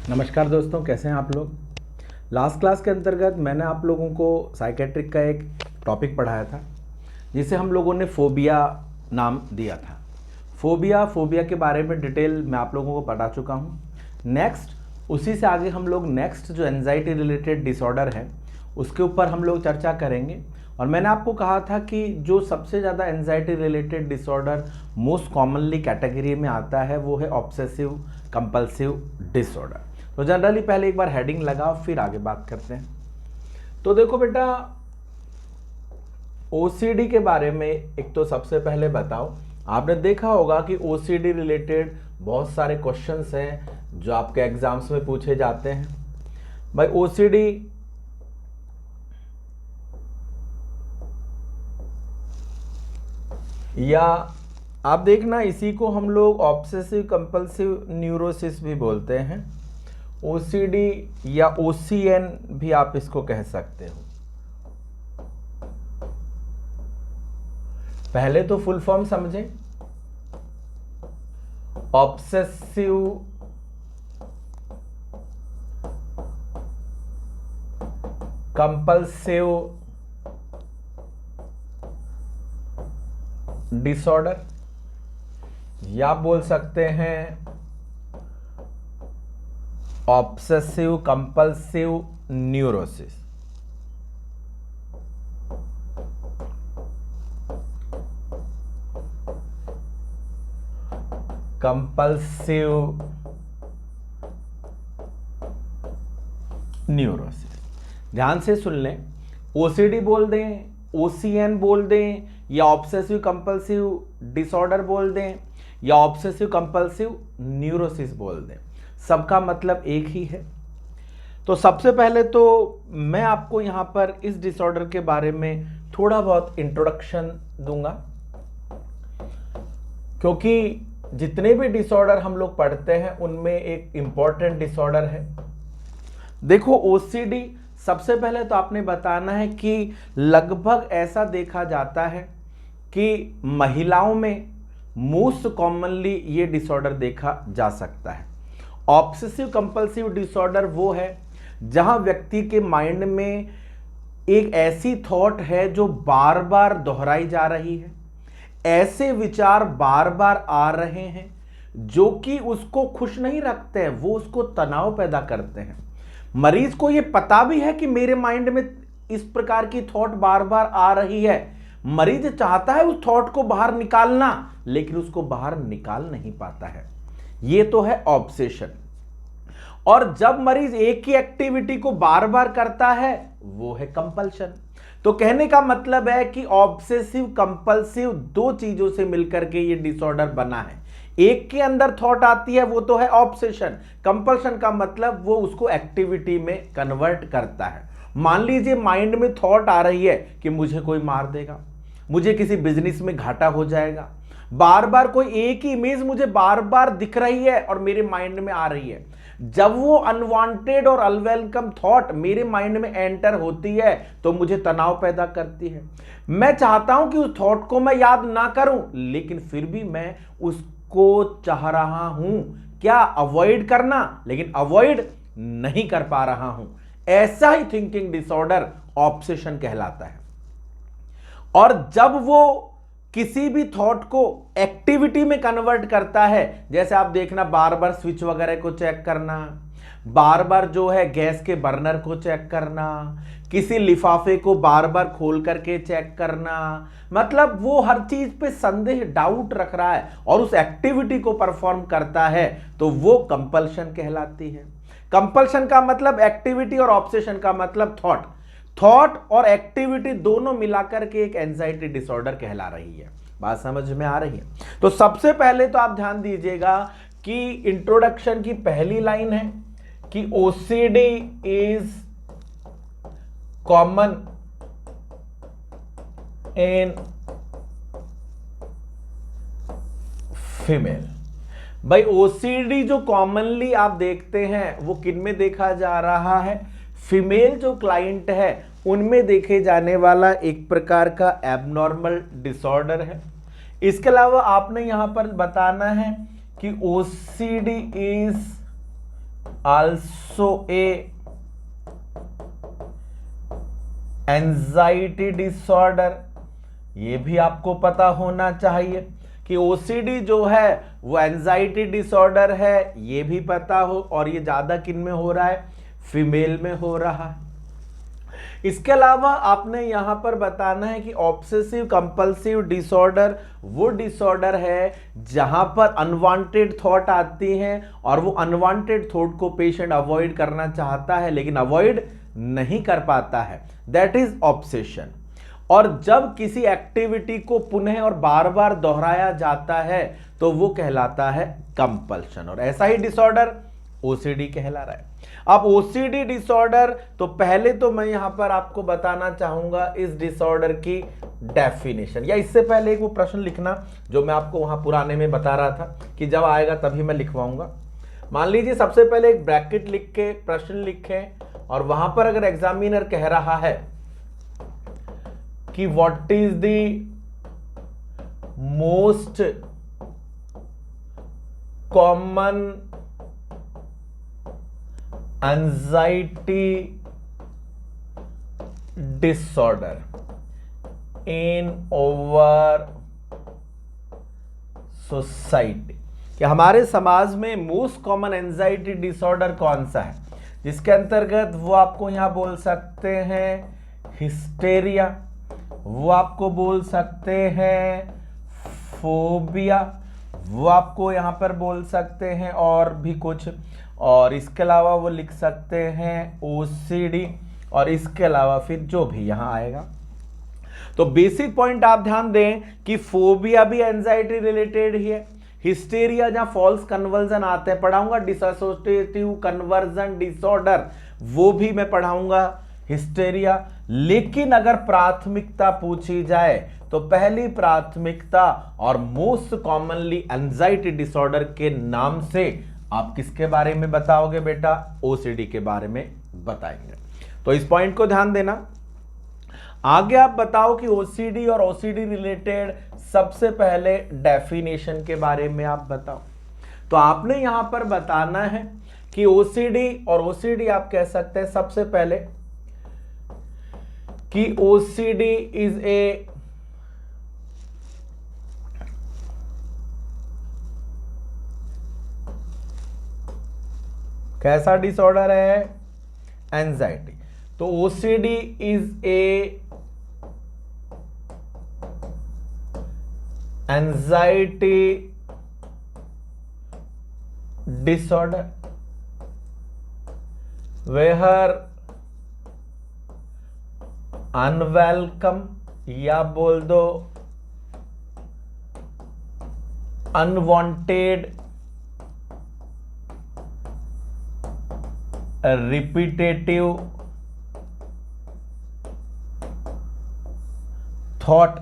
नमस्कार दोस्तों, कैसे हैं आप लोग। लास्ट क्लास के अंतर्गत मैंने आप लोगों को साइकेट्रिक का एक टॉपिक पढ़ाया था जिसे हम लोगों ने फोबिया नाम दिया था। फोबिया के बारे में डिटेल मैं आप लोगों को बता चुका हूँ। नेक्स्ट उसी से आगे हम लोग नेक्स्ट जो एंजाइटी रिलेटेड डिसऑर्डर है उसके ऊपर हम लोग चर्चा करेंगे। और मैंने आपको कहा था कि जो सबसे ज़्यादा anxiety related disorder most commonly category में आता है वो है ऑब्सेसिव कंपल्सिव डिसऑर्डर। तो जनरली पहले एक बार हेडिंग लगाओ, फिर आगे बात करते हैं। तो देखो बेटा, ओसीडी के बारे में एक तो सबसे पहले बताओ, आपने देखा होगा कि ओसीडी रिलेटेड बहुत सारे क्वेश्चंस हैं जो आपके एग्जाम्स में पूछे जाते हैं। भाई ओसीडी या आप देखना, इसी को हम लोग ऑब्सेसिव कंपल्सिव न्यूरोसिस भी बोलते हैं। ओसीडी या ओसीएन भी आप इसको कह सकते हो। पहले तो फुल फॉर्म समझें। ऑब्सेसिव कंपल्सिव डिसऑर्डर या बोल सकते हैं obsessive compulsive neurosis. Compulsive neurosis, ध्यान से सुन लें। ओसीडी बोल दें, ओसीएन बोल दें, या ऑब्सेसिव कंपल्सिव डिसऑर्डर बोल दें, या ऑब्सेसिव कंपल्सिव न्यूरोसिस बोल दें, सबका मतलब एक ही है। तो सबसे पहले तो मैं आपको यहां पर इस डिसऑर्डर के बारे में थोड़ा बहुत इंट्रोडक्शन दूंगा, क्योंकि जितने भी डिसऑर्डर हम लोग पढ़ते हैं उनमें एक इंपॉर्टेंट डिसऑर्डर है। देखो ओसीडी, सबसे पहले तो आपने बताना है कि लगभग ऐसा देखा जाता है कि महिलाओं में मोस्ट कॉमनली ये डिसऑर्डर देखा जा सकता है। ऑब्सेसिव कंपल्सिव डिसऑर्डर वो है जहां व्यक्ति के माइंड में एक ऐसी थॉट है जो बार बार दोहराई जा रही है, ऐसे विचार बार बार आ रहे हैं जो कि उसको खुश नहीं रखते हैं, वो उसको तनाव पैदा करते हैं। मरीज को ये पता भी है कि मेरे माइंड में इस प्रकार की थॉट बार बार आ रही है, मरीज चाहता है उस थॉट को बाहर निकालना, लेकिन उसको बाहर निकाल नहीं पाता है। ये तो है ऑब्सेशन। और जब मरीज एक ही एक्टिविटी को बार बार करता है वो है कंपल्शन। तो कहने का मतलब है कि ऑब्सेसिव कंपल्सिव दो चीजों से मिलकर के ये डिसऑर्डर बना है। एक के अंदर थॉट आती है वो तो है ऑब्सेशन, कंपल्शन का मतलब वो उसको एक्टिविटी में कन्वर्ट करता है। मान लीजिए माइंड में थॉट आ रही है कि मुझे कोई मार देगा, मुझे किसी बिजनेस में घाटा हो जाएगा, बार बार कोई एक ही इमेज मुझे बार बार दिख रही है और मेरे माइंड में आ रही है। जब वो अनवांटेड और अनवेलकम थॉट मेरे माइंड में एंटर होती है तो मुझे तनाव पैदा करती है। मैं चाहता हूं कि उस थॉट को मैं याद ना करूं, लेकिन फिर भी मैं उसको चाह रहा हूं क्या, अवॉइड करना, लेकिन अवॉइड नहीं कर पा रहा हूं। ऐसा ही थिंकिंग डिसऑर्डर ऑब्सेशन कहलाता है। और जब वो किसी भी थॉट को एक्टिविटी में कन्वर्ट करता है, जैसे आप देखना बार बार स्विच वगैरह को चेक करना, बार बार जो है गैस के बर्नर को चेक करना, किसी लिफाफे को बार बार खोल करके चेक करना, मतलब वो हर चीज पे संदेह डाउट रख रहा है और उस एक्टिविटी को परफॉर्म करता है, तो वो कंपल्शन कहलाती है। कंपल्शन का मतलब एक्टिविटी और ऑब्सेशन का मतलब थॉट। थॉट और एक्टिविटी दोनों मिलाकर के एक एंजाइटी डिसऑर्डर कहला रही है। बात समझ में आ रही है। तो सबसे पहले तो आप ध्यान दीजिएगा कि इंट्रोडक्शन की पहली लाइन है कि OCD is common in female. भाई ओसीडी जो कॉमनली आप देखते हैं वो किन में देखा जा रहा है, फीमेल जो क्लाइंट है उनमें देखे जाने वाला एक प्रकार का एबनॉर्मल डिसऑर्डर है। इसके अलावा आपने यहां पर बताना है कि OCD is also a anxiety disorder, ये भी आपको पता होना चाहिए कि ओसीडी जो है वो एंजाइटी डिसऑर्डर है, ये भी पता हो। और ये ज्यादा किन में हो रहा है? फीमेल में हो रहा है। इसके अलावा आपने यहां पर बताना है कि ऑब्सेसिव कंपल्सिव डिसऑर्डर वो डिसऑर्डर है जहां पर अनवांटेड थॉट आती हैं और वो अनवांटेड थॉट को पेशेंट अवॉइड करना चाहता है लेकिन अवॉइड नहीं कर पाता है, दैट इज ऑब्सेशन। और जब किसी एक्टिविटी को पुनः और बार बार दोहराया जाता है तो वो कहलाता है कंपल्शन, और ऐसा ही डिसऑर्डर ओसीडी कहला रहा है। अब ओसीडी डिसऑर्डर, तो पहले तो मैं यहां पर आपको बताना चाहूंगा इस डिसऑर्डर की डेफिनेशन, या इससे पहले एक वो प्रश्न लिखना जो मैं आपको वहां पुराने में बता रहा था कि जब आएगा तभी मैं लिखवाऊंगा। मान लीजिए सबसे पहले एक ब्रैकेट लिख के प्रश्न लिखें और वहां पर अगर एग्जामिनर कह रहा है कि what is the most common anxiety disorder in over society, कि हमारे समाज में मोस्ट कॉमन एंजाइटी डिसऑर्डर कौन सा है, जिसके अंतर्गत वो आपको यहां बोल सकते हैं हिस्टेरिया, वो आपको बोल सकते हैं फोबिया, वो आपको यहां पर बोल सकते हैं और भी कुछ, और इसके अलावा वो लिख सकते हैं ओसीडी, और इसके अलावा फिर जो भी यहां आएगा। तो बेसिक पॉइंट आप ध्यान दें कि फोबिया भी एंजाइटी रिलेटेड ही है, हिस्टेरिया जहां फॉल्स कन्वर्जन आते हैं पढ़ाऊंगा, डिसोसिएटिव कन्वर्जन डिसऑर्डर वो भी मैं पढ़ाऊंगा हिस्टेरिया। लेकिन अगर प्राथमिकता पूछी जाए तो पहली प्राथमिकता और मोस्ट कॉमनली एंजाइटी डिसऑर्डर के नाम से आप किसके बारे में बताओगे बेटा? ओसीडी के बारे में बताएंगे। तो इस पॉइंट को ध्यान देना। आगे आप बताओ कि ओसीडी और ओसीडी रिलेटेड सबसे पहले डेफिनेशन के बारे में आप बताओ। तो आपने यहां पर बताना है कि ओसीडी, और ओसीडी आप कह सकते हैं सबसे पहले कि ओसीडी इज ए कैसा डिसऑर्डर है? एंजाइटी। तो OCD is a anxiety disorder where unwelcome, या बोल दो unwanted repetitive thought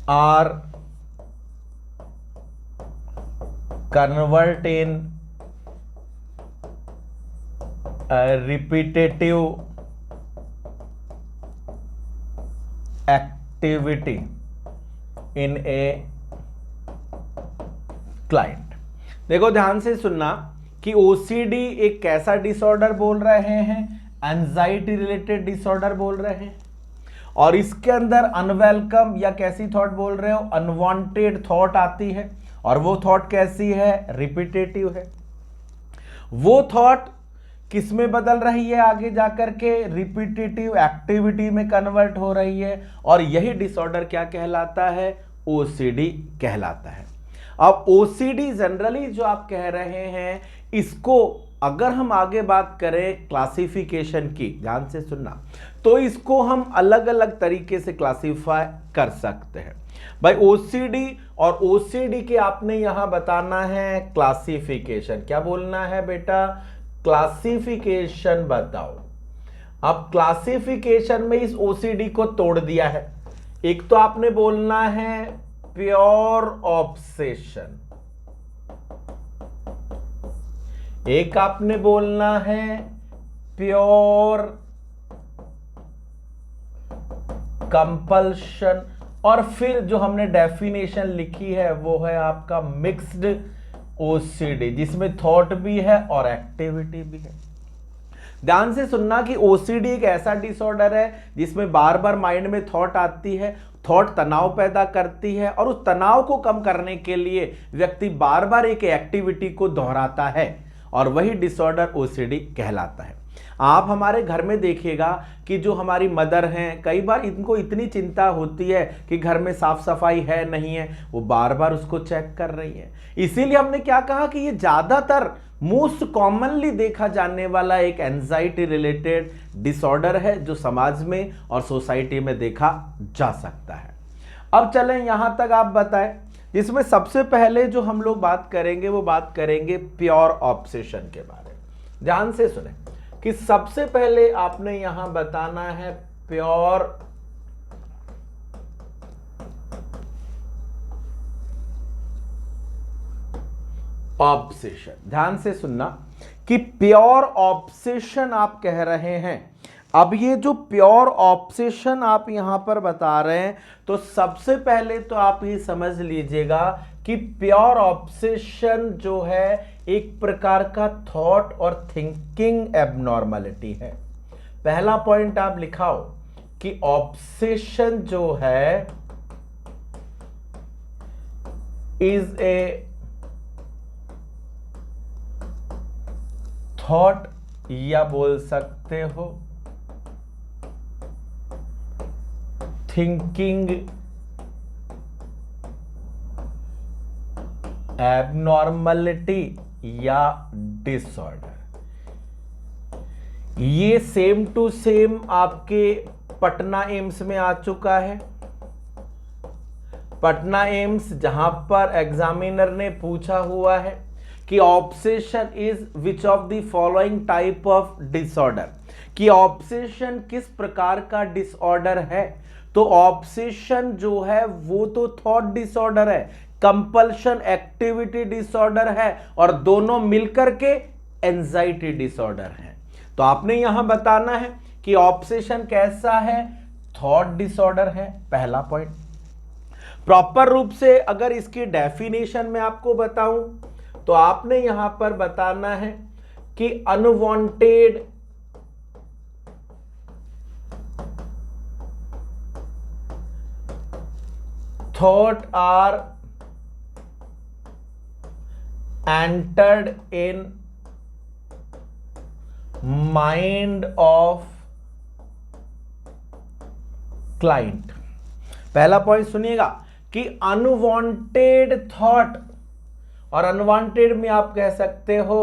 are convert in a repetitive activity in a client। देखो ध्यान से सुनना कि ओसीडी एक कैसा डिसऑर्डर बोल रहे हैं? एंजाइटी रिलेटेड डिसऑर्डर बोल रहे हैं, और इसके अंदर अनवेलकम या कैसी थॉट बोल रहे हो? अनवांटेड थॉट आती है, और वो थॉट कैसी है? रिपीटेटिव है। वो थॉट किस में बदल रही है? आगे जाकर के रिपीटेटिव एक्टिविटी में कन्वर्ट हो रही है, और यही डिसऑर्डर क्या कहलाता है? ओसीडी कहलाता है। अब ओसीडी जनरली जो आप कह रहे हैं, इसको अगर हम आगे बात करें क्लासिफिकेशन की, ध्यान से सुनना, तो इसको हम अलग अलग तरीके से क्लासिफाई कर सकते हैं। भाई ओसीडी और ओसीडी के आपने यहां बताना है क्लासिफिकेशन। क्या बोलना है बेटा? क्लासिफिकेशन बताओ। अब क्लासिफिकेशन में इस ओसीडी को तोड़ दिया है। एक तो आपने बोलना है प्योर ऑब्सेशन, एक आपने बोलना है प्योर कंपल्शन, और फिर जो हमने डेफिनेशन लिखी है वो है आपका मिक्स्ड ओसीडी, जिसमें थॉट भी है और एक्टिविटी भी है। ध्यान से सुनना कि ओसीडी एक ऐसा डिसऑर्डर है जिसमें बार बार माइंड में थॉट आती है, थॉट तनाव पैदा करती है और उस तनाव को कम करने के लिए व्यक्ति बार बार एक एक्टिविटी को दोहराता है और वही डिसऑर्डर ओसीडी कहलाता है। आप हमारे घर में देखिएगा कि जो हमारी मदर हैं, कई बार इनको इतनी चिंता होती है कि घर में साफ सफाई है नहीं है, वो बार बार उसको चेक कर रही है। इसीलिए हमने क्या कहा कि ये ज्यादातर मोस्ट कॉमनली देखा जाने वाला एक एंजाइटी रिलेटेड डिसऑर्डर है जो समाज में और सोसाइटी में देखा जा सकता है। अब चलें यहां तक आप बताएं, जिसमें सबसे पहले जो हम लोग बात करेंगे वो बात करेंगे प्योर ऑब्सेशन के बारे में। ध्यान से सुने कि सबसे पहले आपने यहां बताना है प्योर ऑब्सेशन। ध्यान से सुनना कि प्योर ऑब्सेशन आप कह रहे हैं। अब ये जो प्योर ऑब्सेशन आप यहां पर बता रहे हैं, तो सबसे पहले तो आप ये समझ लीजिएगा कि प्योर ऑब्सेशन जो है एक प्रकार का थॉट और थिंकिंग एबनॉर्मलिटी है। पहला पॉइंट आप लिखाओ कि ऑब्सेशन जो है इज ए थॉट, या बोल सकते हो थिंकिंग एबनॉर्मलिटी या डिसऑर्डर। ये सेम टू सेम आपके पटना एम्स में आ चुका है। पटना एम्स जहां पर एग्जामिनर ने पूछा हुआ है कि obsession is which of the following type of disorder, कि ऑब्सेशन किस प्रकार का डिसऑर्डर है। तो ऑब्सेशन जो है वो तो थॉट डिसऑर्डर है, कंपल्शन एक्टिविटी डिसऑर्डर है और दोनों मिलकर के एंजाइटी डिसऑर्डर है। तो आपने यहां बताना है कि ऑब्सेशन कैसा है, थॉट डिसऑर्डर है, पहला पॉइंट। प्रॉपर रूप से अगर इसकी डेफिनेशन में आपको बताऊं तो आपने यहां पर बताना है कि unwanted thought are entered in mind of client. पहला पॉइंट सुनिएगा कि अनवांटेड थॉट, और अनवांटेड में आप कह सकते हो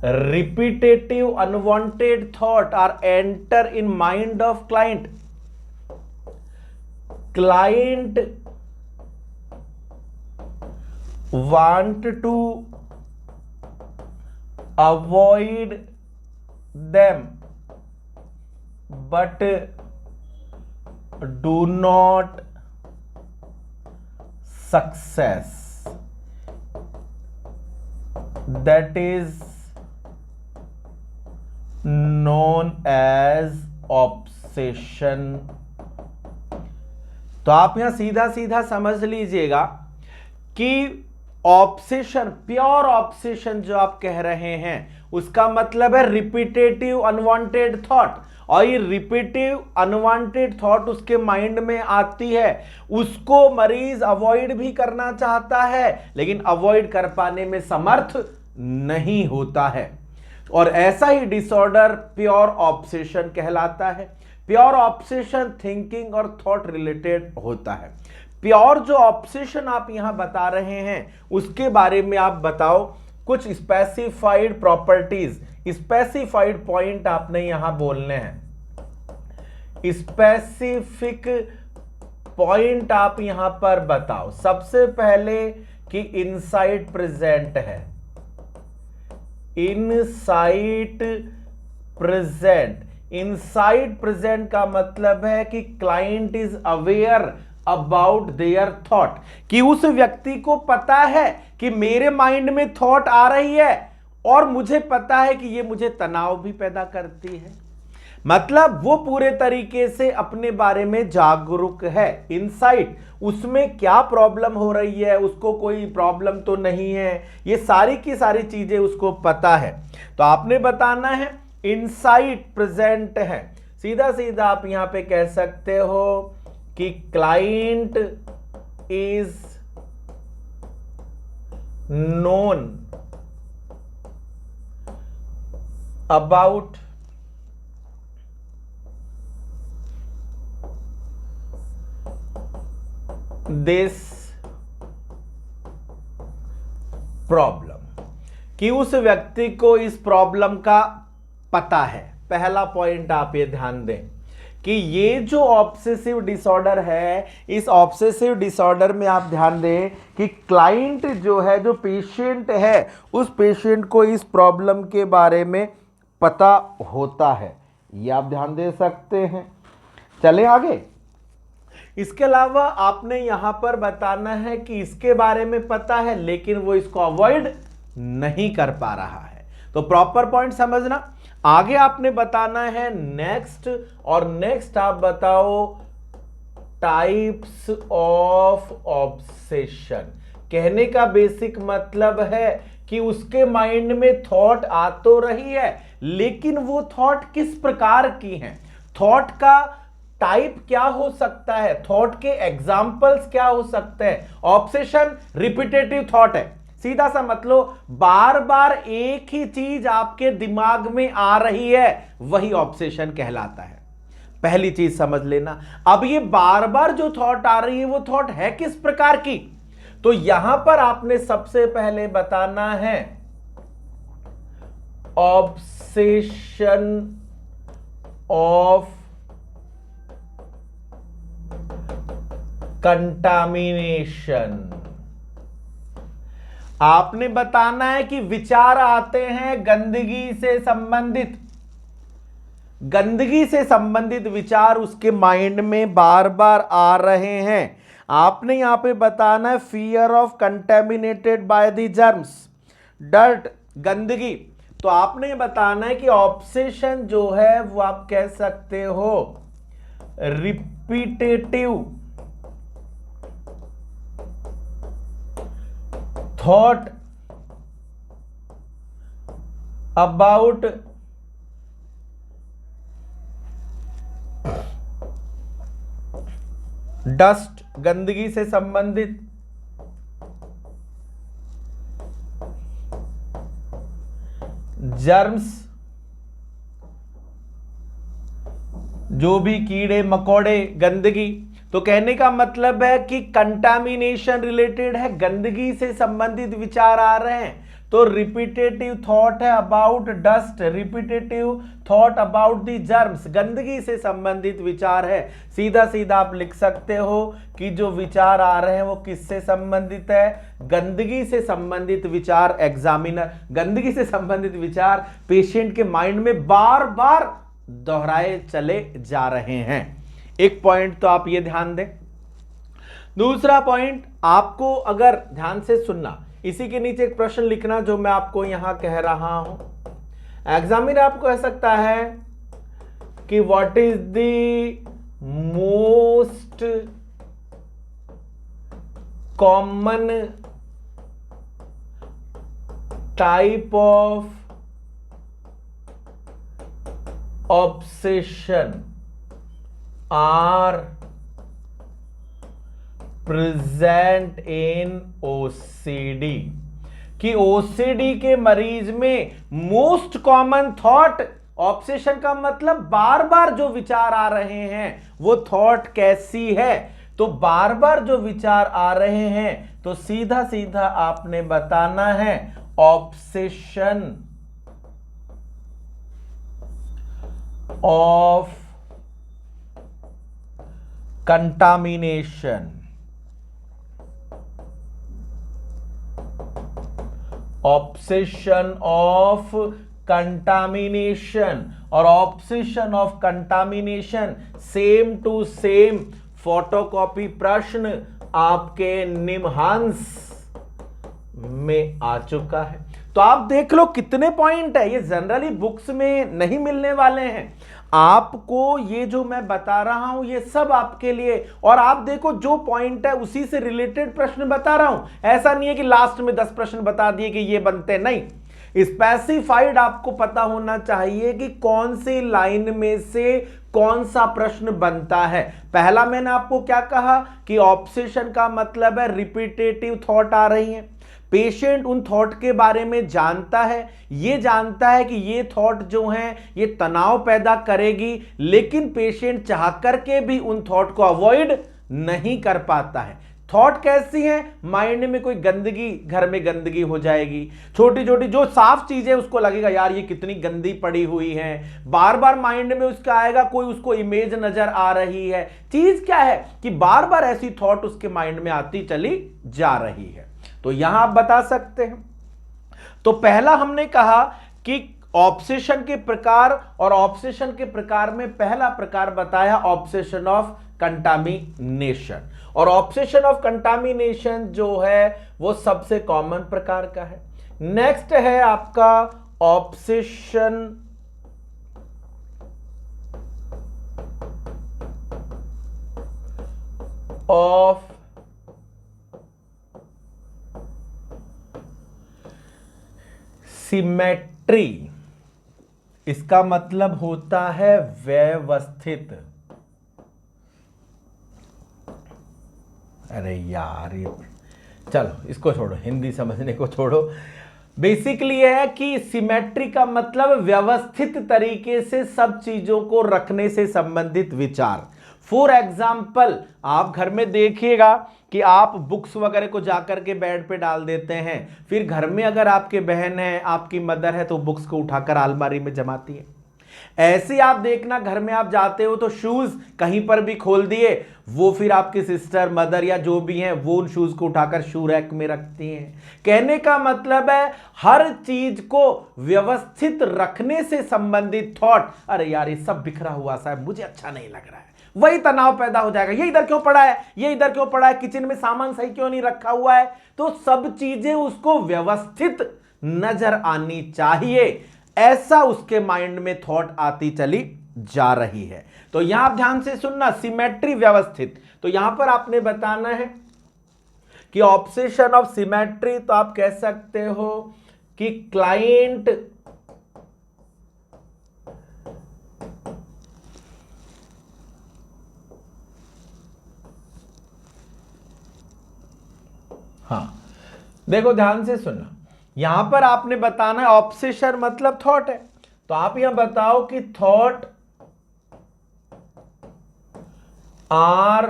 repetitive unwanted thought are enter in mind of client. Client want to avoid them but do not success, that is known as obsession। तो आप यहां सीधा सीधा समझ लीजिएगा कि ऑब्सेशन, प्योर ऑब्सेशन जो आप कह रहे हैं उसका मतलब है रिपीटेटिव अनवांटेड थॉट, और ये रिपीटिव अनवांटेड थॉट उसके माइंड में आती है, उसको मरीज अवॉइड भी करना चाहता है लेकिन अवॉइड कर पाने में समर्थ नहीं होता है, और ऐसा ही डिसऑर्डर प्योर ऑब्सेशन कहलाता है। प्योर ऑब्सेशन थिंकिंग और थॉट रिलेटेड होता है। प्योर जो ऑब्सेशन आप यहां बता रहे हैं उसके बारे में आप बताओ कुछ स्पेसिफाइड प्रॉपर्टीज, स्पेसिफाइड पॉइंट आपने यहां बोलने हैं। स्पेसिफिक पॉइंट आप यहां पर बताओ। सबसे पहले कि इनसाइट प्रेजेंट है, इनसाइट प्रेजेंट। इनसाइट प्रेजेंट का मतलब है कि client is aware about their thought, कि उस व्यक्ति को पता है कि मेरे माइंड में थॉट आ रही है और मुझे पता है कि ये मुझे तनाव भी पैदा करती है। मतलब वो पूरे तरीके से अपने बारे में जागरूक है। इनसाइट, उसमें क्या प्रॉब्लम हो रही है, उसको कोई प्रॉब्लम तो नहीं है, ये सारी की सारी चीजें उसको पता है। तो आपने बताना है इनसाइट प्रेजेंट है। सीधा सीधा आप यहां पे कह सकते हो कि client is known about this problem, कि उस व्यक्ति को इस प्रॉब्लम का पता है। पहला पॉइंट आप ये ध्यान दें कि ये जो ऑब्सेसिव डिसऑर्डर है, इस ऑब्सेसिव डिसऑर्डर में आप ध्यान दें कि क्लाइंट जो है, जो पेशेंट है, उस पेशेंट को इस प्रॉब्लम के बारे में पता होता है। ये आप ध्यान दे सकते हैं। चलें आगे। इसके अलावा आपने यहां पर बताना है कि इसके बारे में पता है लेकिन वो इसको अवॉइड नहीं कर पा रहा है। तो प्रॉपर पॉइंट समझना। आगे आपने बताना है नेक्स्ट, और नेक्स्ट आप बताओ टाइप्स ऑफ ऑब्सेशन। कहने का बेसिक मतलब है कि उसके माइंड में थॉट आ तो रही है लेकिन वो थॉट किस प्रकार की हैं, थॉट का टाइप क्या हो सकता है, थॉट के एग्जाम्पल्स क्या हो सकते हैं। ऑब्सेशन रिपीटेटिव थॉट है, सीधा सा मतलब बार बार एक ही चीज आपके दिमाग में आ रही है, वही ऑब्सेशन कहलाता है। पहली चीज समझ लेना। अब ये बार बार जो थॉट आ रही है वो थॉट है किस प्रकार की, तो यहां पर आपने सबसे पहले बताना है ऑब्सेशन ऑफ कंटामिनेशन। आपने बताना है कि विचार आते हैं गंदगी से संबंधित, गंदगी से संबंधित विचार उसके माइंड में बार बार आ रहे हैं। आपने यहां पे बताना है fear of contaminated by the germs, dirt, गंदगी। तो आपने बताना है कि ऑब्सेशन जो है वो आप कह सकते हो रिपीटेटिव थॉट अबाउट डस्ट, गंदगी से संबंधित, जर्म्स, जो भी कीड़े मकोड़े, गंदगी। तो कहने का मतलब है कि कंटामिनेशन रिलेटेड है, गंदगी से संबंधित विचार आ रहे हैं। तो रिपीटेटिव थॉट है about dust, repetitive thought about the germs, गंदगी से संबंधित विचार है। सीधा सीधा आप लिख सकते हो कि जो विचार आ रहे हैं वो किससे संबंधित है, गंदगी से संबंधित विचार। एग्जामिनर, गंदगी से संबंधित विचार पेशेंट के माइंड में बार बार दोहराए चले जा रहे हैं। एक पॉइंट तो आप ये ध्यान दें। दूसरा पॉइंट आपको अगर ध्यान से सुनना, इसी के नीचे एक प्रश्न लिखना जो मैं आपको यहां कह रहा हूं। एग्जामिनर आपको कह सकता है कि what is the most common type of obsession are present in OCD, कि ओसीडी के मरीज में मोस्ट कॉमन थॉट, ऑब्सेशन का मतलब बार बार जो विचार आ रहे हैं वो थॉट कैसी है। तो बार बार जो विचार आ रहे हैं तो सीधा सीधा आपने बताना है obsession of contamination, obsession of contamination. और obsession of contamination same to same photocopy प्रश्न आपके निम्हांस में आ चुका है। तो आप देख लो कितने पॉइंट है, ये जनरली बुक्स में नहीं मिलने वाले हैं आपको। ये जो मैं बता रहा हूं ये सब आपके लिए, और आप देखो जो पॉइंट है उसी से रिलेटेड प्रश्न बता रहा हूं। ऐसा नहीं है कि लास्ट में 10 प्रश्न बता दिए कि ये बनते, नहीं, स्पेसिफाइड आपको पता होना चाहिए कि कौन सी लाइन में से कौन सा प्रश्न बनता है। पहला मैंने आपको क्या कहा कि ऑब्सेशन का मतलब है रिपीटेटिव थॉट आ रही है। पेशेंट उन थॉट के बारे में जानता है, ये जानता है कि ये थॉट जो हैं ये तनाव पैदा करेगी, लेकिन पेशेंट चाह करके भी उन थॉट को अवॉइड नहीं कर पाता है। थॉट कैसी है, माइंड में कोई गंदगी, घर में गंदगी हो जाएगी, छोटी छोटी जो साफ चीजें उसको लगेगा यार ये कितनी गंदी पड़ी हुई है, बार बार माइंड में उसका आएगा, कोई उसको इमेज नजर आ रही है। चीज क्या है कि बार बार ऐसी थॉट उसके माइंड में आती चली जा रही है। तो यहां आप बता सकते हैं। तो पहला हमने कहा कि ऑब्सेशन के प्रकार, और ऑब्सेशन के प्रकार में पहला प्रकार बताया ऑब्सेशन ऑफ कंटामिनेशन, और ऑब्सेशन ऑफ कंटामिनेशन जो है वो सबसे कॉमन प्रकार का है। नेक्स्ट है आपका ऑब्सेशन ऑफ सिमेट्री। इसका मतलब होता है व्यवस्थित। अरे यार ये चलो इसको छोड़ो, हिंदी समझने को छोड़ो। बेसिकली यह है कि सिमेट्री का मतलब व्यवस्थित तरीके से सब चीजों को रखने से संबंधित विचार। फॉर एग्जाम्पल आप घर में देखिएगा कि आप बुक्स वगैरह को जाकर के बेड पे डाल देते हैं, फिर घर में अगर आपके बहन है, आपकी मदर है, तो बुक्स को उठाकर अलमारी में जमाती है। ऐसे आप देखना घर में आप जाते हो तो शूज कहीं पर भी खोल दिए, वो फिर आपकी सिस्टर, मदर या जो भी हैं वो उन शूज को उठाकर शू रैक में रखती हैं। कहने का मतलब है हर चीज को व्यवस्थित रखने से संबंधित थॉट, अरे यार ये सब बिखरा हुआ सा है, मुझे अच्छा नहीं लग रहा है, वही तनाव पैदा हो जाएगा। ये इधर क्यों पड़ा है, ये इधर क्यों पड़ा है, किचन में सामान सही क्यों नहीं रखा हुआ है। तो सब चीजें उसको व्यवस्थित नजर आनी चाहिए, ऐसा उसके माइंड में थॉट आती चली जा रही है। तो यहां आप ध्यान से सुनना, सिमेट्री व्यवस्थित। तो यहां पर आपने बताना है कि ऑब्सेशन ऑफ सिमेट्री, तो आप कह सकते हो कि क्लाइंट हाँ देखो ध्यान से सुनना, यहां पर आपने बताना है ऑब्सेशन मतलब थॉट है, तो आप यहां बताओ कि thought are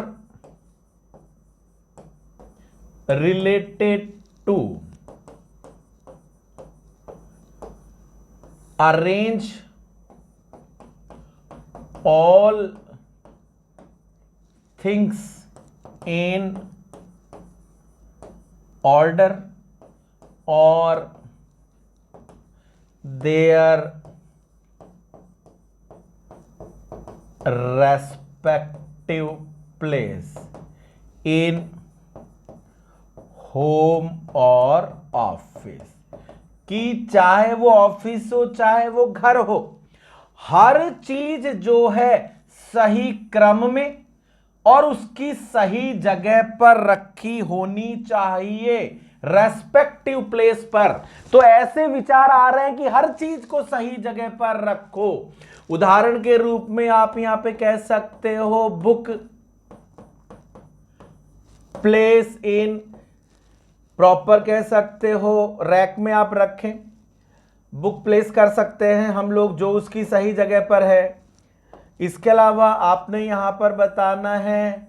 related to arrange all things in order or their respective place in home और ऑफिस। कि चाहे वो ऑफिस हो चाहे वो घर हो, हर चीज जो है सही क्रम में और उसकी सही जगह पर रखी होनी चाहिए, रेस्पेक्टिव प्लेस पर। तो ऐसे विचार आ रहे हैं कि हर चीज को सही जगह पर रखो। उदाहरण के रूप में आप यहां पे कह सकते हो बुक प्लेस इन, प्रॉपर कह सकते हो रैक में आप रखें, बुक प्लेस कर सकते हैं हम लोग जो उसकी सही जगह पर है। इसके अलावा आपने यहां पर बताना है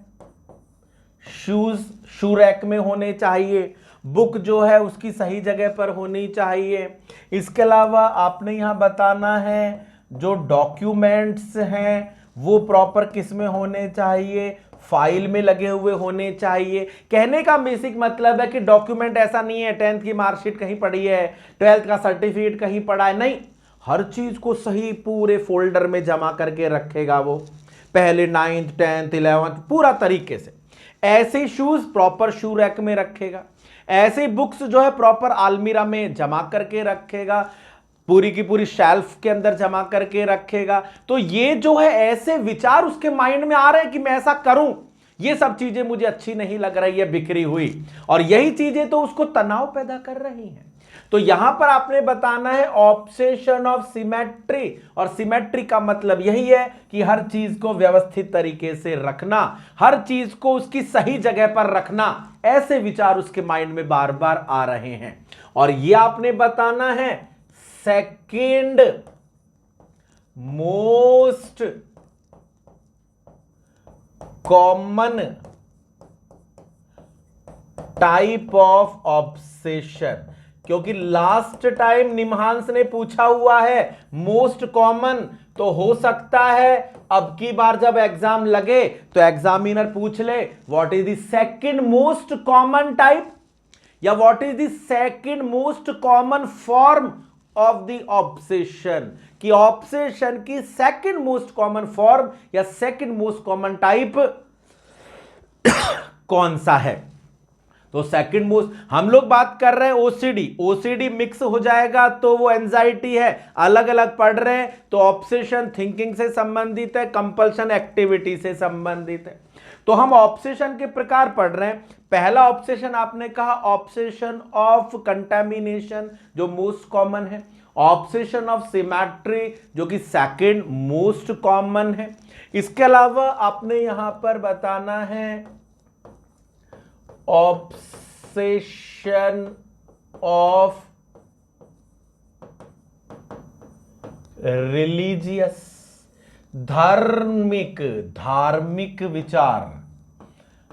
शूज शू रैक में होने चाहिए, बुक जो है उसकी सही जगह पर होनी चाहिए। इसके अलावा आपने यहां बताना है जो डॉक्यूमेंट्स हैं वो प्रॉपर किस में होने चाहिए, फाइल में लगे हुए होने चाहिए। कहने का बेसिक मतलब है कि डॉक्यूमेंट ऐसा नहीं है 10th की मार्कशीट कहीं पड़ी है, 12th का सर्टिफिकेट कहीं पड़ा है, नहीं, हर चीज को सही पूरे फोल्डर में जमा करके रखेगा वो, पहले 9th 10th 11th पूरा तरीके से। ऐसे शूज प्रॉपर शू रैक में रखेगा। ऐसी बुक्स जो है प्रॉपर अलमीरा में जमा करके रखेगा, पूरी की पूरी शेल्फ के अंदर जमा करके रखेगा। तो ये जो है ऐसे विचार उसके माइंड में आ रहे हैं कि मैं ऐसा करूं, ये सब चीजें मुझे अच्छी नहीं लग रही है बिखरी हुई, और यही चीजें तो उसको तनाव पैदा कर रही हैं। तो यहां पर आपने बताना है ऑब्सेशन ऑफ सिमेट्री, और सिमेट्री का मतलब यही है कि हर चीज को व्यवस्थित तरीके से रखना, हर चीज को उसकी सही जगह पर रखना, ऐसे विचार उसके माइंड में बार बार आ रहे हैं। और ये आपने बताना है second most common type of obsession, क्योंकि लास्ट टाइम निमहांस ने पूछा हुआ है मोस्ट कॉमन, तो हो सकता है अब की बार जब एग्जाम लगे तो एग्जामिनर पूछ ले what is the second most common type, या what is the second most common form of the obsession, कि ऑब्सेशन की सेकंड मोस्ट कॉमन फॉर्म या सेकंड मोस्ट कॉमन टाइप कौन सा है। तो सेकंड मोस्ट हम लोग बात कर रहे हैं ओसीडी, ओसीडी मिक्स हो जाएगा तो वो एंजाइटी है, अलग अलग पढ़ रहे हैं तो ऑब्सेशन थिंकिंग से संबंधित है, कंपल्शन एक्टिविटी से संबंधित है। तो हम ऑब्सेशन के प्रकार पढ़ रहे हैं। पहला ऑब्सेशन आपने कहा ऑब्सेशन ऑफ कंटामिनेशन जो मोस्ट कॉमन है, ऑब्सेशन ऑफ सिमेट्री जो कि सेकंड मोस्ट कॉमन है। इसके अलावा आपने यहां पर बताना है ऑब्सेशन ऑफ रिलीजियस, धार्मिक, धार्मिक विचार।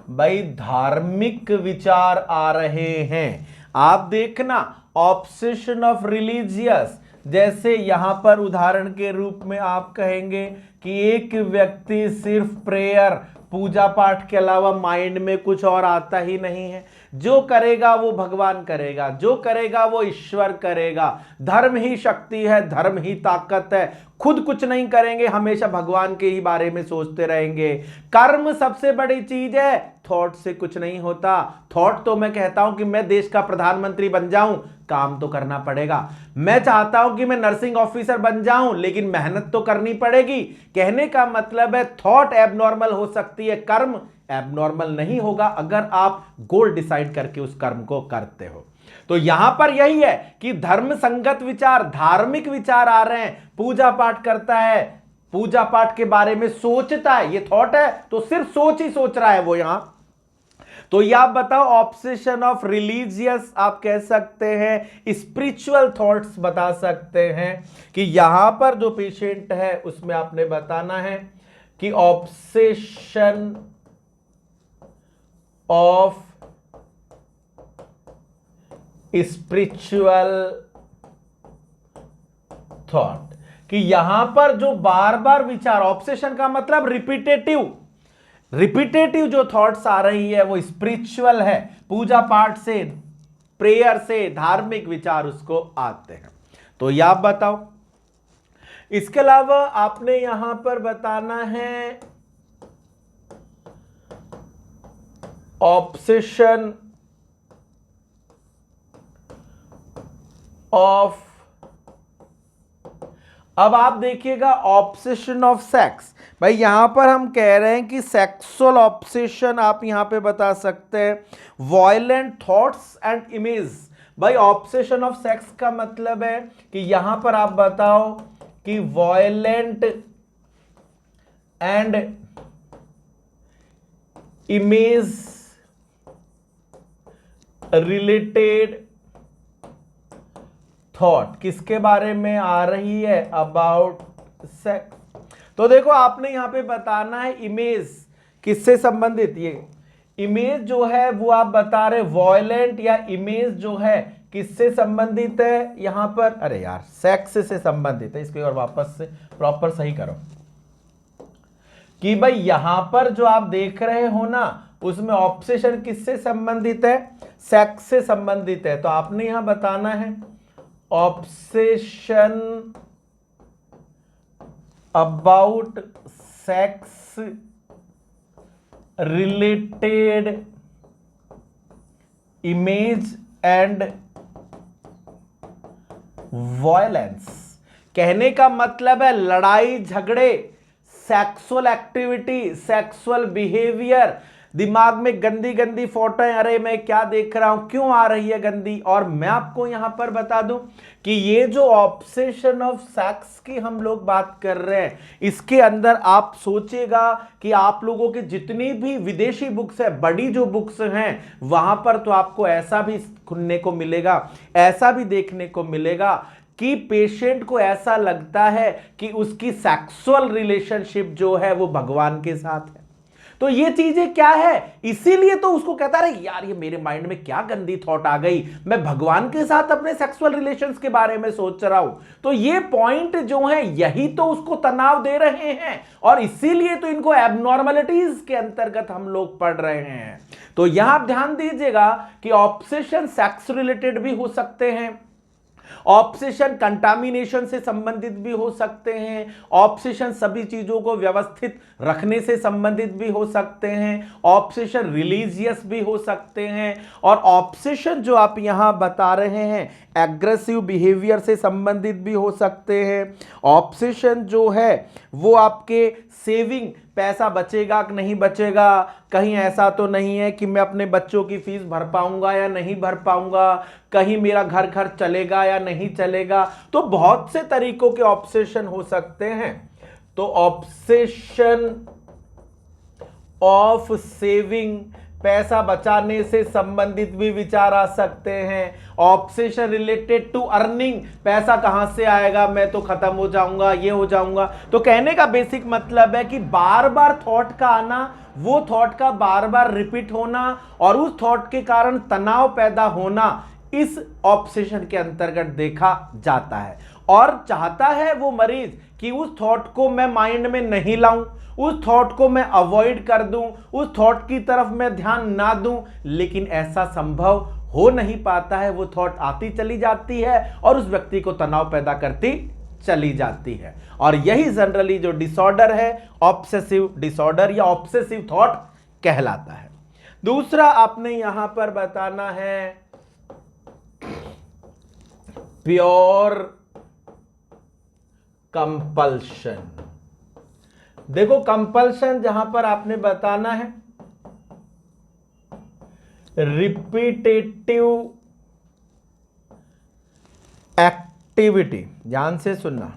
भाई धार्मिक विचार आ रहे हैं, आप देखना ऑब्सेशन ऑफ रिलीजियस, जैसे यहां पर उदाहरण के रूप में आप कहेंगे कि एक व्यक्ति सिर्फ प्रेयर, पूजा पाठ के अलावा माइंड में कुछ और आता ही नहीं है, जो करेगा वो भगवान करेगा, जो करेगा वो ईश्वर करेगा, धर्म ही शक्ति है, धर्म ही ताकत है, खुद कुछ नहीं करेंगे, हमेशा भगवान के ही बारे में सोचते रहेंगे, कर्म सबसे बड़ी चीज है, थॉट से कुछ नहीं होता। थॉट तो मैं कहता हूं कि मैं देश का प्रधानमंत्री बन जाऊं, काम तो करना पड़ेगा, मैं चाहता हूं कि मैं नर्सिंग ऑफिसर बन जाऊं, लेकिन मेहनत तो करनी पड़ेगी। कहने का मतलब है थॉट एबनॉर्मल हो सकती है, कर्म एबनॉर्मल नहीं होगा अगर आप गोल डिसाइड करके उस कर्म को करते हो। तो यहां पर यही है कि धर्म संगत विचार, धार्मिक विचार आ रहे हैं, पूजा पाठ करता है, पूजा पाठ के बारे में सोचता है, ये थॉट है तो सिर्फ सोच ही सोच रहा है वो यहां। तो ये आप बताओ ऑब्सेशन ऑफ रिलीजियस आप कह सकते हैं, स्पिरिचुअल थॉट्स बता सकते हैं कि यहां पर जो पेशेंट है उसमें आपने बताना है कि ऑब्सेशन ऑफ स्पिरिचुअल थॉट, कि यहां पर जो बार बार विचार, ऑब्सेशन का मतलब रिपीटेटिव, रिपीटेटिव जो थॉट्स आ रही है वो स्पिरिचुअल है, पूजा पाठ से, प्रेयर से धार्मिक विचार उसको आते हैं। तो यह आप बताओ। इसके अलावा आपने यहां पर बताना है ऑब्सेशन ऑफ, अब आप देखिएगा ऑब्सेशन ऑफ सेक्स। भाई यहां पर हम कह रहे हैं कि सेक्सुअल ऑब्सेशन आप यहां पे बता सकते हैं, वायलेंट थॉट्स एंड इमेज। भाई ऑब्सेशन ऑफ सेक्स का मतलब है कि यहां पर आप बताओ कि violent and image related thought किसके बारे में आ रही है, अबाउट सेक्स। तो देखो आपने यहां पे बताना है इमेज किससे संबंधित, ये इमेज जो है वो आप बता रहे वायलेंट या इमेज जो है किससे संबंधित है यहां पर, अरे यार सेक्स से संबंधित है, इसको और वापस से प्रॉपर सही करो कि भाई यहां पर जो आप देख रहे हो ना उसमें ऑब्सेशन किससे संबंधित है, सेक्स से संबंधित है। तो आपने यहां बताना है obsession about sex related image and violence. कहने का मतलब है लड़ाई झगड़े, सेक्सुअल एक्टिविटी, सेक्सुअल बिहेवियर, दिमाग में गंदी गंदी फोटो, अरे मैं क्या देख रहा हूं, क्यों आ रही है गंदी। और मैं आपको यहां पर बता दूं कि ये जो ऑब्सेशन ऑफ सेक्स की हम लोग बात कर रहे हैं, इसके अंदर आप सोचिएगा कि आप लोगों की जितनी भी विदेशी बुक्स है, बड़ी जो बुक्स हैं, वहां पर तो आपको ऐसा भी सुनने को मिलेगा, ऐसा भी देखने को मिलेगा कि पेशेंट को ऐसा लगता है कि उसकी सेक्सुअल रिलेशनशिप जो है वो भगवान के साथ है। तो ये चीजें क्या है, इसीलिए तो उसको कहता रहे यार ये मेरे माइंड में क्या गंदी थॉट आ गई, मैं भगवान के साथ अपने सेक्सुअल रिलेशंस के बारे में सोच रहा हूं। तो ये पॉइंट जो है यही तो उसको तनाव दे रहे हैं, और इसीलिए तो इनको एबनॉर्मलिटीज के अंतर्गत हम लोग पढ़ रहे हैं। तो यहां ध्यान दीजिएगा कि ऑब्सेशन सेक्स रिलेटेड भी हो सकते हैं, ऑब्सेशन कंटामिनेशन से संबंधित भी हो सकते हैं, ऑब्सेशन सभी चीजों को व्यवस्थित रखने से संबंधित भी हो सकते हैं, ऑब्सेशन रिलीजियस भी हो सकते हैं, और ऑब्सेशन जो आप यहां बता रहे हैं एग्रेसिव बिहेवियर से संबंधित भी हो सकते हैं। ऑब्सेशन जो है वो आपके सेविंग, पैसा बचेगा कि नहीं बचेगा, कहीं ऐसा तो नहीं है कि मैं अपने बच्चों की फीस भर पाऊंगा या नहीं भर पाऊंगा, कहीं मेरा घर खर्च चलेगा या नहीं चलेगा। तो बहुत से तरीकों के ऑब्सेशन हो सकते हैं। तो ऑब्सेशन ऑफ सेविंग, पैसा बचाने से संबंधित भी विचार आ सकते हैं। ऑब्सेशन रिलेटेड टू अर्निंग, पैसा कहां से आएगा, मैं तो खत्म हो जाऊंगा, ये हो जाऊंगा। तो कहने का बेसिक मतलब है कि बार बार थॉट का आना, वो थॉट का बार बार रिपीट होना, और उस थॉट के कारण तनाव पैदा होना, इस ऑब्सेशन के अंतर्गत देखा जाता है। और चाहता है वो मरीज कि उस थॉट को मैं माइंड में नहीं लाऊं, उस थॉट को मैं अवॉइड कर दूं, उस थॉट की तरफ मैं ध्यान ना दूं, लेकिन ऐसा संभव हो नहीं पाता है। वो थॉट आती चली जाती है और उस व्यक्ति को तनाव पैदा करती चली जाती है। और यही जनरली जो डिसऑर्डर है ऑब्सेसिव डिसऑर्डर या ऑब्सेसिव थॉट कहलाता है। दूसरा आपने यहां पर बताना है प्योर कंपल्शन। देखो कंपल्शन जहां पर आपने बताना है रिपीटेटिव एक्टिविटी, ध्यान से सुनना,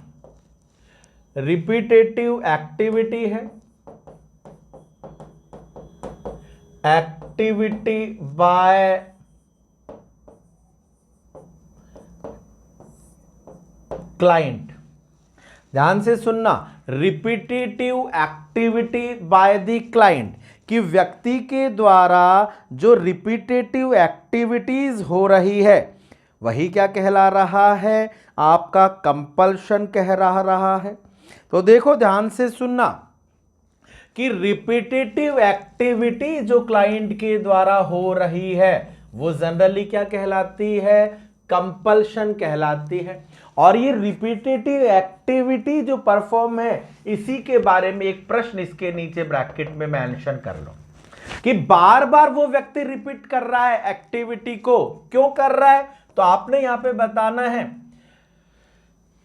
रिपीटेटिव एक्टिविटी है, एक्टिविटी बाय क्लाइंट। ध्यान से सुनना, repetitive activity by the client, कि व्यक्ति के द्वारा जो रिपीटेटिव एक्टिविटीज हो रही है वही क्या कहला रहा है, आपका कंपल्शन कह रहा है। तो देखो ध्यान से सुनना कि रिपीटेटिव एक्टिविटी जो क्लाइंट के द्वारा हो रही है वो जनरली क्या कहलाती है, कंपल्शन कहलाती है। और ये रिपीटेटिव एक्टिविटी जो परफॉर्म है, इसी के बारे में एक प्रश्न इसके नीचे ब्रैकेट में मेंशन कर लो कि बार बार वो व्यक्ति रिपीट कर रहा है एक्टिविटी को, क्यों कर रहा है। तो आपने यहां पे बताना है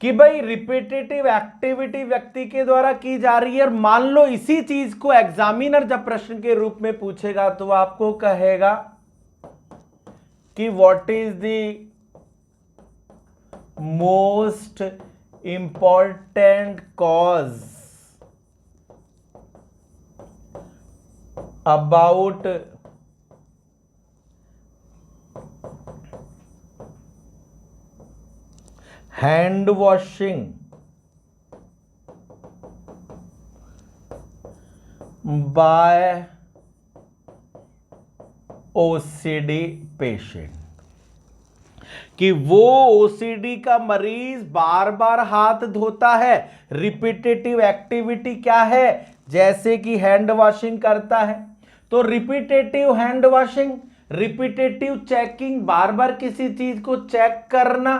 कि भाई रिपीटेटिव एक्टिविटी व्यक्ति के द्वारा की जा रही है, और मान लो इसी चीज को एग्जामिनर जब प्रश्न के रूप में पूछेगा तो आपको कहेगा कि what is the most important cause about hand washing by OCD patient, कि वो ओसीडी का मरीज बार बार हाथ धोता है। रिपीटेटिव एक्टिविटी क्या है, जैसे कि हैंड वॉशिंग करता है, तो repetitive hand washing, repetitive checking, बार बार किसी चीज को चेक करना।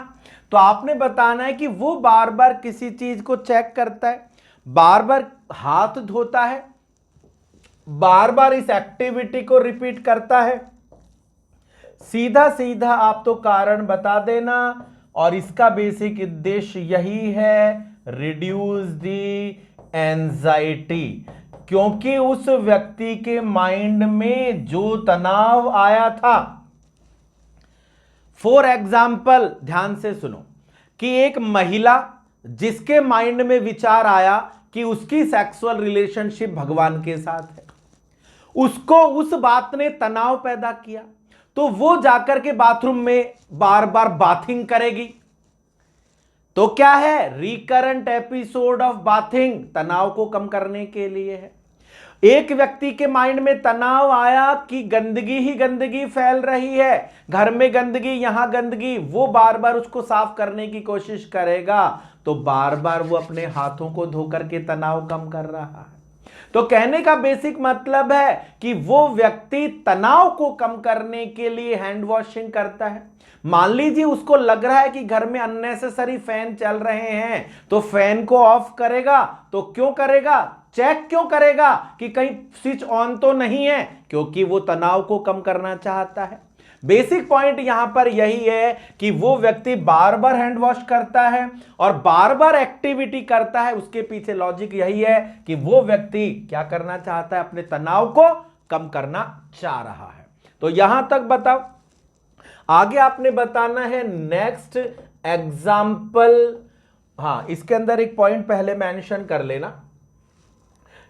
तो आपने बताना है कि वो बार बार किसी चीज को चेक करता है, बार बार हाथ धोता है, बार बार इस एक्टिविटी को रिपीट करता है, सीधा सीधा आप तो कारण बता देना, और इसका बेसिक उद्देश्य यही है, रिड्यूस दी एंजाइटी, क्योंकि उस व्यक्ति के माइंड में जो तनाव आया था, फॉर एग्जाम्पल ध्यान से सुनो, कि एक महिला जिसके माइंड में विचार आया कि उसकी सेक्सुअल रिलेशनशिप भगवान के साथ है, उसको उस बात ने तनाव पैदा किया, तो वो जाकर के बाथरूम में बार बार बाथिंग करेगी। तो क्या है, रिकरेंट एपिसोड ऑफ बाथिंग, तनाव को कम करने के लिए है। एक व्यक्ति के माइंड में तनाव आया कि गंदगी ही गंदगी फैल रही है, घर में गंदगी, यहां गंदगी, वो बार बार उसको साफ करने की कोशिश करेगा, तो बार बार वो अपने हाथों को धोकर के तनाव कम कर रहा है। तो कहने का बेसिक मतलब है कि वो व्यक्ति तनाव को कम करने के लिए हैंड वॉशिंग करता है। मान लीजिए उसको लग रहा है कि घर में अननेसेसरी फैन चल रहे हैं, तो फैन को ऑफ करेगा। तो क्यों करेगा, चेक क्यों करेगा कि कहीं स्विच ऑन तो नहीं है, क्योंकि वो तनाव को कम करना चाहता है। बेसिक पॉइंट यहां पर यही है कि वो व्यक्ति बार बार हैंड वॉश करता है और बार बार एक्टिविटी करता है, उसके पीछे लॉजिक यही है कि वो व्यक्ति क्या करना चाहता है, अपने तनाव को कम करना चाह रहा है। तो यहां तक बताओ, आगे आपने बताना है नेक्स्ट एग्जाम्पल। हाँ, इसके अंदर एक पॉइंट पहले मेंशन कर लेना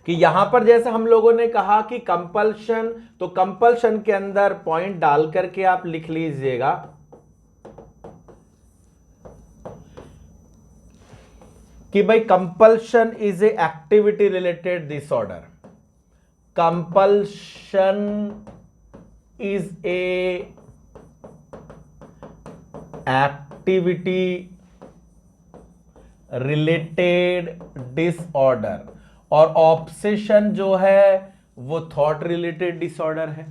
कि यहां पर जैसे हम लोगों ने कहा कि कंपल्शन, तो कंपल्शन के अंदर पॉइंट डाल करके आप लिख लीजिएगा कि भाई compulsion is a activity related disorder. Compulsion is a activity related disorder, और ऑब्सेशन जो है वो थॉट रिलेटेड डिसऑर्डर है।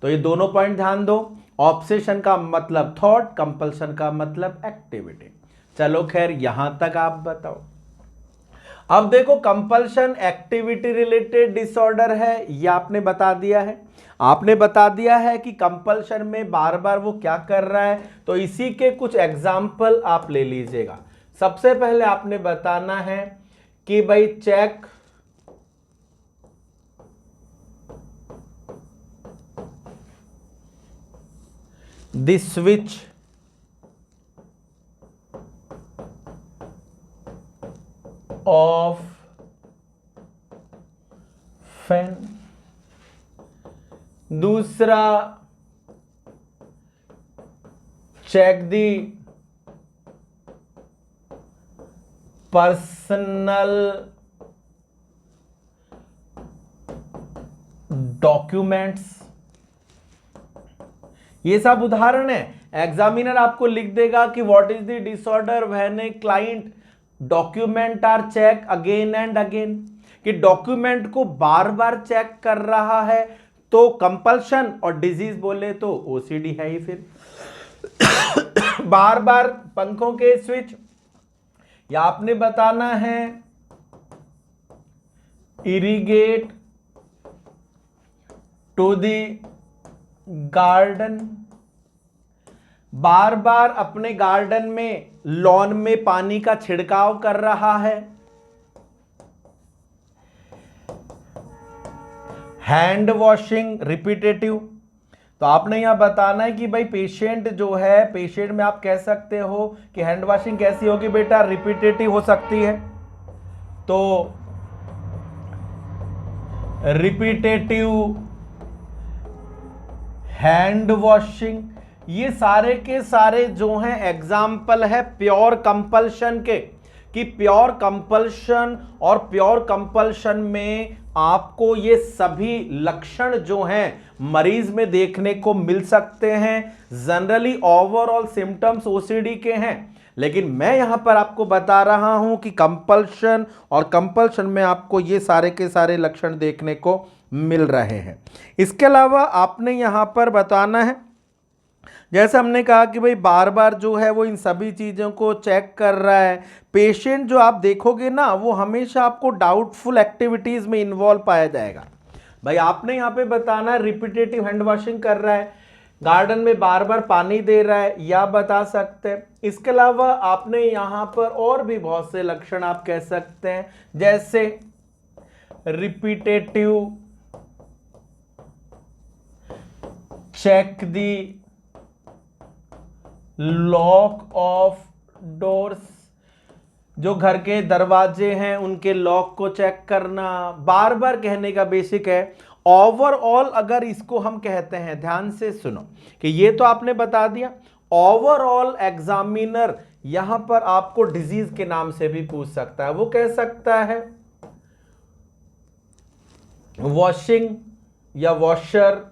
तो ये दोनों पॉइंट ध्यान दो, ऑब्सेशन का मतलब थॉट, कंपल्शन का मतलब एक्टिविटी। चलो खैर, यहां तक आप बताओ। अब देखो, कंपल्शन एक्टिविटी रिलेटेड डिसऑर्डर है, ये आपने बता दिया है। आपने बता दिया है कि कंपल्शन में बार बार वो क्या कर रहा है, तो इसी के कुछ एग्जाम्पल आप ले लीजिएगा। सबसे पहले आपने बताना है कि भाई check the switch off fan. दूसरा, चेक दी पर्सनल डॉक्यूमेंट्स। ये सब उदाहरण है। एग्जामिनर आपको लिख देगा कि what is the disorder when a client document are check again and again, कि डॉक्यूमेंट को बार बार चेक कर रहा है, तो कंपल्शन, और डिजीज बोले तो ओसीडी है ही। फिर बार बार पंखों के स्विच, या आपने बताना है इरिगेट टू द गार्डन, बार बार अपने गार्डन में, लॉन में पानी का छिड़काव कर रहा है। हैंड वॉशिंग रिपीटेटिव, तो आपने यहां बताना है कि भाई पेशेंट जो है, पेशेंट में आप कह सकते हो कि हैंड वॉशिंग कैसी होगी बेटा, रिपीटेटिव हो सकती है। तो रिपीटेटिव हैंड वॉशिंग, ये सारे के सारे जो हैं एग्जाम्पल है प्योर कंपल्शन के, कि प्योर कंपल्शन, और प्योर कंपल्शन में आपको ये सभी लक्षण जो हैं मरीज में देखने को मिल सकते हैं। जनरली ओवरऑल सिम्टम्स ओसीडी के हैं, लेकिन मैं यहां पर आपको बता रहा हूं कि कंपल्शन, और कंपल्शन में आपको ये सारे के सारे लक्षण देखने को मिल रहे हैं। इसके अलावा आपने यहां पर बताना है, जैसे हमने कहा कि भाई बार बार जो है वो इन सभी चीज़ों को चेक कर रहा है। पेशेंट जो आप देखोगे ना, वो हमेशा आपको डाउटफुल एक्टिविटीज़ में इन्वॉल्व पाया जाएगा। भाई आपने यहाँ पे बताना है रिपीटेटिव हैंड वॉशिंग कर रहा है, गार्डन में बार बार पानी दे रहा है, या बता सकते हैं। इसके अलावा आपने यहां पर और भी बहुत से लक्षण आप कह सकते हैं, जैसे repetitive check the lock of doors, जो घर के दरवाजे हैं उनके लॉक को चेक करना। बार बार कहने का बेसिक है। ओवरऑल अगर इसको हम कहते हैं, ध्यान से सुनो कि ये तो आपने बता दिया। ओवरऑल एग्जामिनर यहां पर आपको डिजीज के नाम से भी पूछ सकता है। वो कह सकता है वॉशिंग या washer,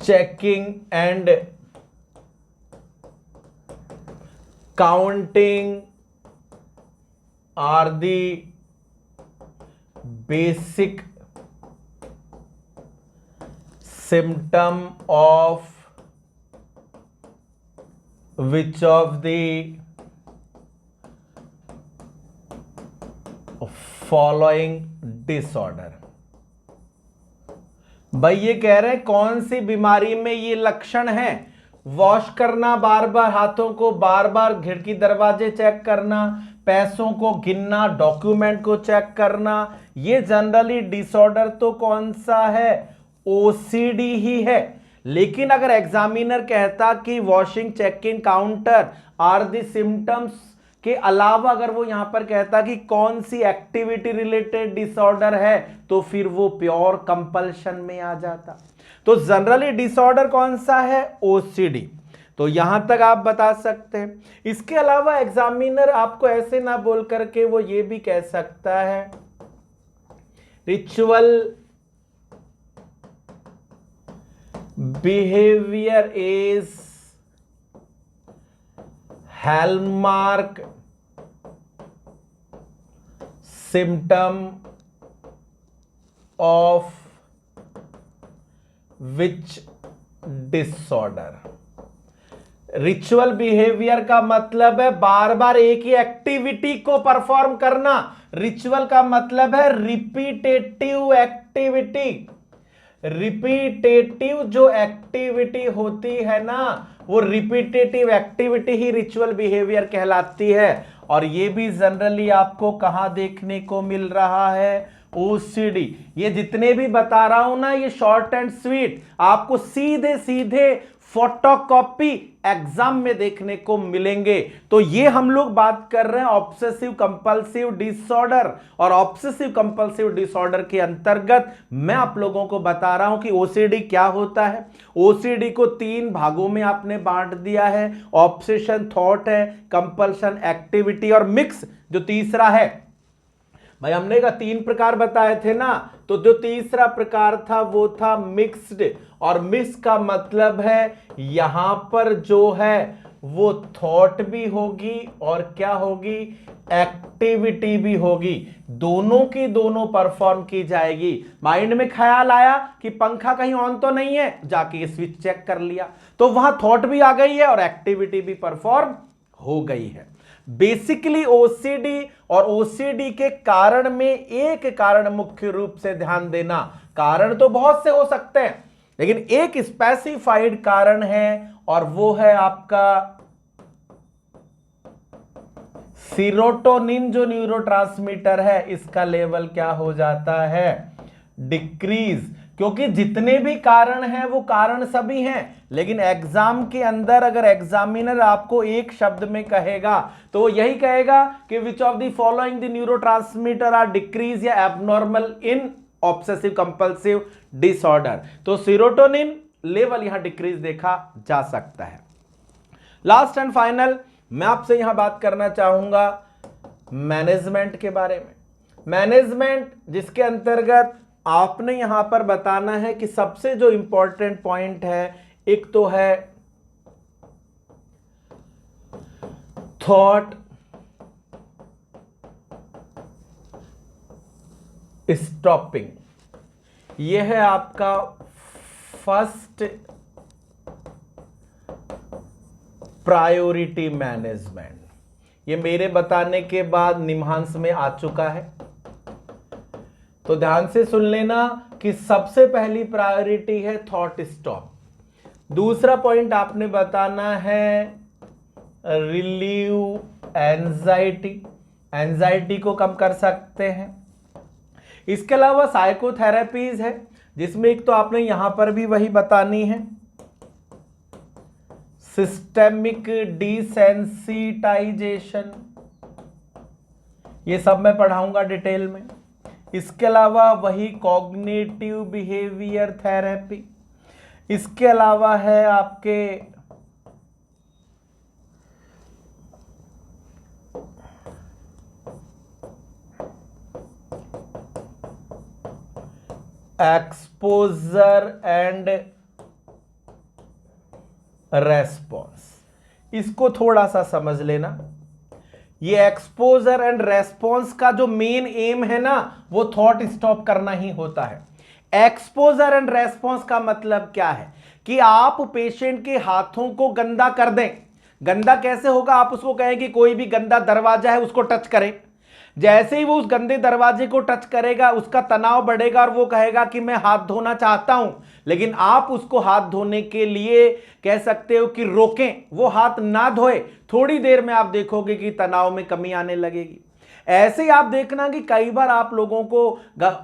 checking and counting are the basic symptom of which of the following disorder। भाई ये कह रहे हैं कौन सी बीमारी में ये लक्षण है। वॉश करना, बार बार हाथों को, बार बार खिड़की दरवाजे चेक करना, पैसों को गिनना, डॉक्यूमेंट को चेक करना। ये जनरली डिसऑर्डर तो कौन सा है, ओसीडी ही है। लेकिन अगर एग्जामिनर कहता कि washing, checking, counter are the symptoms के अलावा अगर वो यहां पर कहता कि कौन सी एक्टिविटी रिलेटेड डिसऑर्डर है, तो फिर वो प्योर कंपल्शन में आ जाता। तो जनरली डिसऑर्डर कौन सा है, ओसीडी। तो यहां तक आप बता सकते हैं। इसके अलावा एग्जामिनर आपको ऐसे ना बोल करके वो ये भी कह सकता है ritual behavior is hallmark symptom of which disorder। Ritual behaviour का मतलब है बार बार एक ही एक्टिविटी को परफॉर्म करना। रिचुअल का मतलब है रिपीटेटिव एक्टिविटी। रिपीटेटिव जो एक्टिविटी होती है ना, वो रिपीटेटिव एक्टिविटी ही रिचुअल बिहेवियर कहलाती है। और ये भी जनरली आपको कहां देखने को मिल रहा है, ओसीडी। ये जितने भी बता रहा हूं ना, ये शॉर्ट एंड स्वीट आपको सीधे सीधे फोटोकॉपी एग्जाम में देखने को मिलेंगे। तो ये हम लोग बात कर रहे हैं ऑब्सेसिव कंपल्सिव डिसऑर्डर। और ऑब्सेसिव कंपल्सिव डिसऑर्डर के अंतर्गत मैं आप लोगों को बता रहा हूं कि ओसीडी क्या होता है। ओसीडी को 3 भागों में आपने बांट दिया है। ऑब्सेशन थॉट है, कंपल्शन एक्टिविटी, और मिक्स जो तीसरा है। भाई हमने का 3 प्रकार बताए थे ना, तो जो तीसरा प्रकार था वो था मिक्स्ड। और मिक्स का मतलब है यहां पर जो है वो थॉट भी होगी और क्या होगी, एक्टिविटी भी होगी। दोनों की दोनों परफॉर्म की जाएगी। माइंड में ख्याल आया कि पंखा कहीं ऑन तो नहीं है, जाके स्विच चेक कर लिया, तो वहां थॉट भी आ गई है और एक्टिविटी भी परफॉर्म हो गई है। बेसिकली ओसीडी और ओसीडी के कारण में एक कारण मुख्य रूप से ध्यान देना, कारण तो बहुत से हो सकते हैं लेकिन एक स्पेसिफाइड कारण है और वो है आपका सीरोटोनिन। जो न्यूरोट्रांसमीटर है इसका लेवल क्या हो जाता है, डिक्रीज। क्योंकि जितने भी कारण हैं वो कारण सभी हैं, लेकिन एग्जाम के अंदर अगर एग्जामिनर आपको एक शब्द में कहेगा तो वो यही कहेगा कि which of the following the neurotransmitter are decrease या abnormal in obsessive compulsive disorder. तो सीरोटोनिन लेवल यहां डिक्रीज देखा जा सकता है। लास्ट एंड फाइनल मैं आपसे यहां बात करना चाहूंगा मैनेजमेंट के बारे में। मैनेजमेंट जिसके अंतर्गत आपने यहां पर बताना है कि सबसे जो इंपॉर्टेंट पॉइंट है, एक तो है थॉट स्टॉपिंग। यह है आपका फर्स्ट प्रायोरिटी मैनेजमेंट। ये मेरे बताने के बाद निम्हांस में आ चुका है, तो ध्यान से सुन लेना। कि सबसे पहली प्रायोरिटी है थॉट स्टॉप। दूसरा पॉइंट आपने बताना है रिलीव एंजाइटी, एंजाइटी को कम कर सकते हैं। इसके अलावा साइकोथेरेपीज है, जिसमें एक तो आपने यहां पर भी वही बतानी है, सिस्टेमिक डिसेंसिटाइजेशन, ये सब मैं पढ़ाऊंगा डिटेल में। इसके अलावा वही कॉग्निटिव बिहेवियर थेरेपी। इसके अलावा है आपके एक्सपोजर एंड रेस्पॉन्स। इसको थोड़ा सा समझ लेना। ये एक्सपोजर एंड रेस्पॉन्स का जो मेन एम है ना, वो थॉट स्टॉप करना ही होता है। एक्सपोजर एंड रेस्पॉन्स का मतलब क्या है कि आप पेशेंट के हाथों को गंदा कर दें। गंदा कैसे होगा? आप उसको कहें कि कोई भी गंदा दरवाजा है उसको टच करें। जैसे ही वो उस गंदे दरवाजे को टच करेगा, उसका तनाव बढ़ेगा और वो कहेगा कि मैं हाथ धोना चाहता हूं। लेकिन आप उसको हाथ धोने के लिए कह सकते हो कि रोकें, वो हाथ ना धोए। थोड़ी देर में आप देखोगे कि तनाव में कमी आने लगेगी। ऐसे ही आप देखना कि कई बार आप लोगों को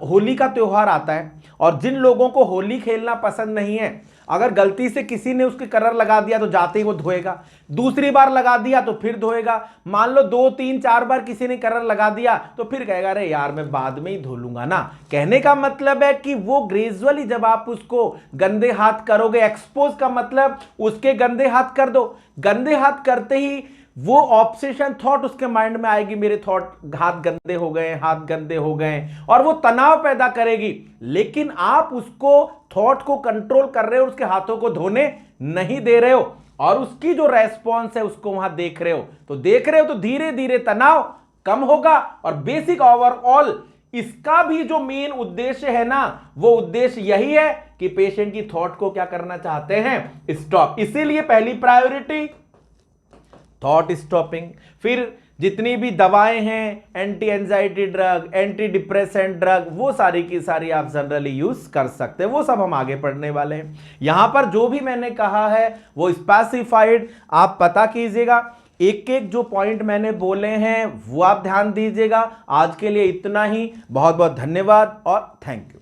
होली का त्योहार आता है और जिन लोगों को होली खेलना पसंद नहीं है, अगर गलती से किसी ने उसके कलर लगा दिया तो जाते ही वो धोएगा, दूसरी बार लगा दिया तो फिर धोएगा। मान लो 2 3 4 बार किसी ने कलर लगा दिया तो फिर कहेगा अरे यार मैं बाद में ही धो लूंगा ना। कहने का मतलब है कि वो ग्रेजुअली जब आप उसको गंदे हाथ करोगे, एक्सपोज का मतलब उसके गंदे हाथ कर दो। गंदे हाथ करते ही वो ऑब्सेशन थॉट उसके माइंड में आएगी, मेरे थॉट हाथ गंदे हो गए, हाथ गंदे हो गए, और वो तनाव पैदा करेगी। लेकिन आप उसको थॉट को कंट्रोल कर रहे हो, उसके हाथों को धोने नहीं दे रहे हो और उसकी जो रेस्पॉन्स है उसको वहां देख रहे हो। तो देख रहे हो तो धीरे धीरे तनाव कम होगा। और बेसिक ओवरऑल इसका भी जो मेन उद्देश्य है ना, वो उद्देश्य यही है कि पेशेंट की थॉट को क्या करना चाहते हैं? स्टॉप। इसीलिए पहली प्रायोरिटी थॉट स्टॉपिंग। फिर जितनी भी दवाएं हैं, anti anxiety drug, anti depressant drug, वो सारी की सारी आप जनरली यूज कर सकते हैं। वो सब हम आगे पढ़ने वाले हैं। यहां पर जो भी मैंने कहा है वो स्पेसिफाइड आप पता कीजिएगा। एक एक जो पॉइंट मैंने बोले हैं वो आप ध्यान दीजिएगा। आज के लिए इतना ही। बहुत बहुत धन्यवाद और थैंक यू।